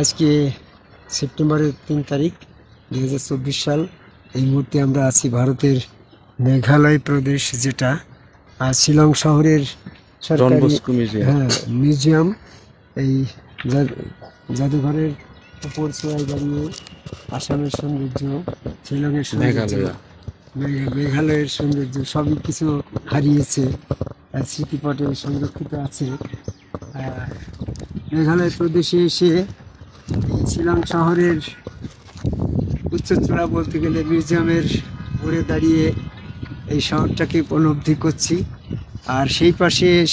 আজকে সেপ্টেম্বরের ৩ তারিখ ২০২৪ সাল। এই মুহূর্তে আমরা আছি ভারতের মেঘালয় প্রদেশ, যেটা শিলং শহরের সরকারি মিউজিয়াম। এই জাদুঘরের উপর ছোঁয়ায় দাঁড়িয়ে আসামের সৌন্দর্য, শিলংয়ের সৌন্দর্য, মেঘালয়ের সৌন্দর্য সবই কিছু হারিয়েছে, স্মৃতিপটে সংরক্ষিত আছে। মেঘালয় প্রদেশে এসে শিলং শহরের উচ্চচূড়া বলতে গেলে মিউজিয়ামের উপরে দাঁড়িয়ে এই শহরটাকে উপলব্ধি করছি। আর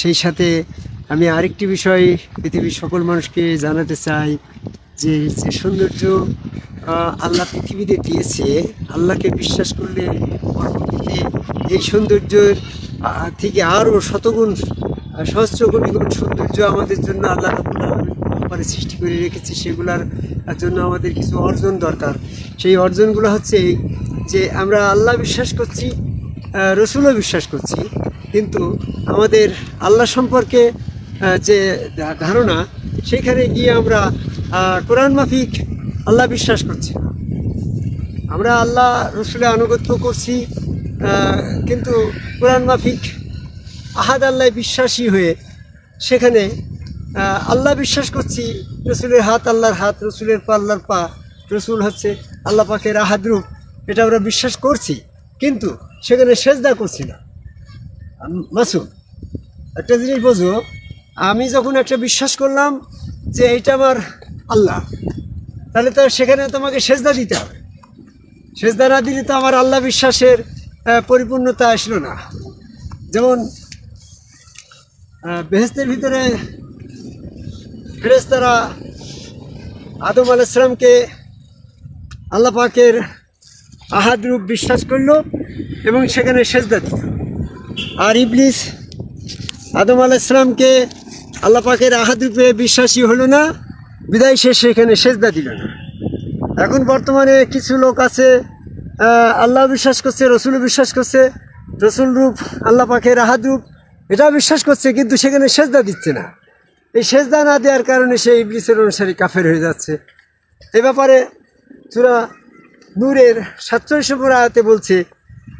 সেই সাথে আমি আরেকটি বিষয় পৃথিবীর সকল মানুষকে জানাতে চাই, যে সৌন্দর্য আল্লাহ পৃথিবীতে দিয়েছে, আল্লাহকে বিশ্বাস করলে পরবর্তীতে এই সৌন্দর্যের থেকে আরও শতগুণ সহস্রগুণ সৌন্দর্য আমাদের জন্য আল্লাহ পরে সৃষ্টি করে রেখেছে। সেগুলোর জন্য আমাদের কিছু অর্জন দরকার। সেই অর্জনগুলো হচ্ছে যে আমরা আল্লাহ বিশ্বাস করছি, রসুলও বিশ্বাস করছি, কিন্তু আমাদের আল্লাহ সম্পর্কে যে ধারণা, সেখানে গিয়ে আমরা কোরআন মাফিক আল্লাহ বিশ্বাস করছি। আমরা আল্লাহ রসুলের আনুগত্য করছি, কিন্তু কোরআন মাফিক আহাদ আল্লাহ বিশ্বাসী হয়ে সেখানে আল্লাহ বিশ্বাস করছি, রসুলের হাত আল্লাহর হাত, রসুলের পা আল্লাহর পা, রসুল হচ্ছে আল্লাহ পাকের আহাদ রূপ, এটা আমরা বিশ্বাস করছি, কিন্তু সেখানে সেজদা করছি না। মাসুম, একটা জিনিস বোঝো, আমি যখন একটা বিশ্বাস করলাম যে এইটা আমার আল্লাহ, তাহলে তো সেখানে তোমাকে সেজদা দিতে হবে। সেজদা না দিলে তো আমার আল্লাহ বিশ্বাসের পরিপূর্ণতা আসলো না। যেমন বেহেশতের ভিতরে ফেরেশতারা আদম আলাইহিস সালামকে আল্লাহ পাকের আহাদ রূপ বিশ্বাস করলো এবং সেখানে সেজদা দিল। আর ইবলিস আদম আলাইহিস সালামকে আল্লাহ পাকের আহাদ রূপে বিশ্বাসী হলো না, বিদায় সে সেখানে সেজদা দিল না। এখন বর্তমানে কিছু লোক আছে, আল্লাহ বিশ্বাস করছে, রসুল বিশ্বাস করছে, রসুল রূপ আল্লাহ পাকের আহাদ রূপ এটা বিশ্বাস করছে, কিন্তু সেখানে সেজদা দিচ্ছে না। এই সেজদা না দেওয়ার কারণে সেই ইবলিসের অনুসারী কাফের হয়ে যাচ্ছে। এ ব্যাপারে সূরা নূরের 47 নম্বর আয়াতে বলছে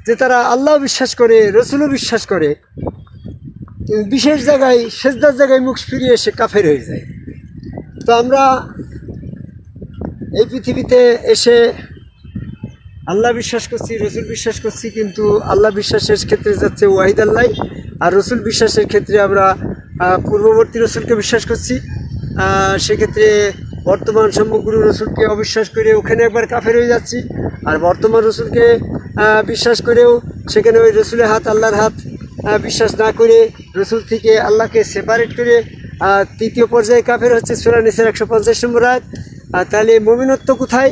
যে তারা আল্লাহ বিশ্বাস করে, রসুলও বিশ্বাস করে, বিশেষ জায়গায় সেজদার জায়গায় মুখ ফিরিয়ে এসে কাফের হয়ে যায়। তো আমরা এই পৃথিবীতে এসে আল্লাহ বিশ্বাস করছি, রসুল বিশ্বাস করছি, কিন্তু আল্লাহ বিশ্বাসের ক্ষেত্রে যাচ্ছে ওয়াহিদ আল্লাহ, আর রসুল বিশ্বাসের ক্ষেত্রে আমরা পূর্ববর্তী রসুলকে বিশ্বাস করছি। সেক্ষেত্রে বর্তমান সম্যকগুরু রসুলকে অবিশ্বাস করে ওখানে একবার কাফের হয়ে যাচ্ছি, আর বর্তমান রসুলকে বিশ্বাস করেও সেখানে ওই রসুলের হাত আল্লাহর হাত বিশ্বাস না করে রসুল থেকে আল্লাহকে সেপারেট করে তৃতীয় পর্যায়ে কাফের হচ্ছে সূরা নিসার 150 নম্বর আয়াত। তাহলে মুমিনত্ব কোথায়?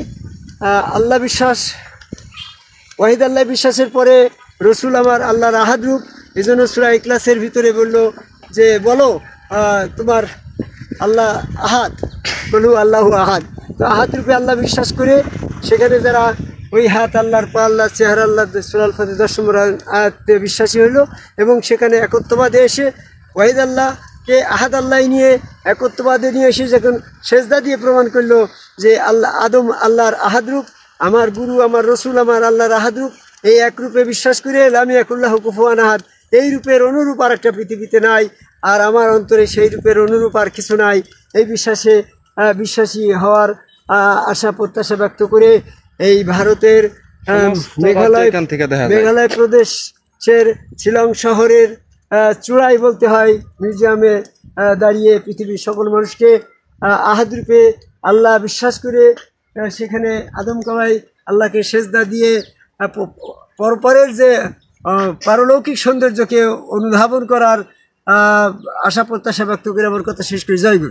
আল্লাহ বিশ্বাস, ওয়াহিদ আল্লাহ বিশ্বাসের পরে রসুল আমার আল্লাহর আহাদ রূপ। এই জন্য সূরা ইখলাসের ভিতরে বললো যে বলো তোমার আল্লাহ আহাদ, বলু আল্লাহু আহাদ। তো আহাদ রূপে আল্লাহ বিশ্বাস করে সেখানে যারা ওই হাত আল্লাহর পা আল্লাহর চেহারা আল্লাহ সূরা আল ফাতিহা 10 নম্বর আয়াতে বিশ্বাসী হইলো এবং সেখানে একত্ববাদে এসে ওয়াহিদ আল্লাহকে আহাদ আল্লাহ নিয়ে একত্ববাদে নিয়ে এসে যখন সেজদা দিয়ে প্রমাণ করলো যে আদম আল্লাহর আহাদ রূপ, আমার গুরু আমার রসুল আমার আল্লাহর আহাদ রূপ, এই এক রূপে বিশ্বাস করে লাম ইয়াকুল্লাহু কুফুয়ান আহাদ, এই রূপের অনুরূপ আর একটা পৃথিবীতে নাই, আর আমার অন্তরে সেই রূপের অনুরূপ আর কিছু নাই। এই বিশ্বাসে বিশ্বাসী হওয়ার আশা প্রত্যাশা ব্যক্ত করে এই ভারতের মেঘালয় প্রদেশের শিলং শহরের চূড়ায় বলতে হয় মিউজিয়ামে দাঁড়িয়ে পৃথিবীর সকল মানুষকে আহাদ রূপে আল্লাহ বিশ্বাস করে সেখানে আদম কামাই আল্লাহকে সেজদা দিয়ে পরপরের যে পারলৌকিক সৌন্দর্যকে অনুধাবন করার আশা প্রত্যাশা ব্যক্ত করে আমার কথা শেষ করে জয় গুরু।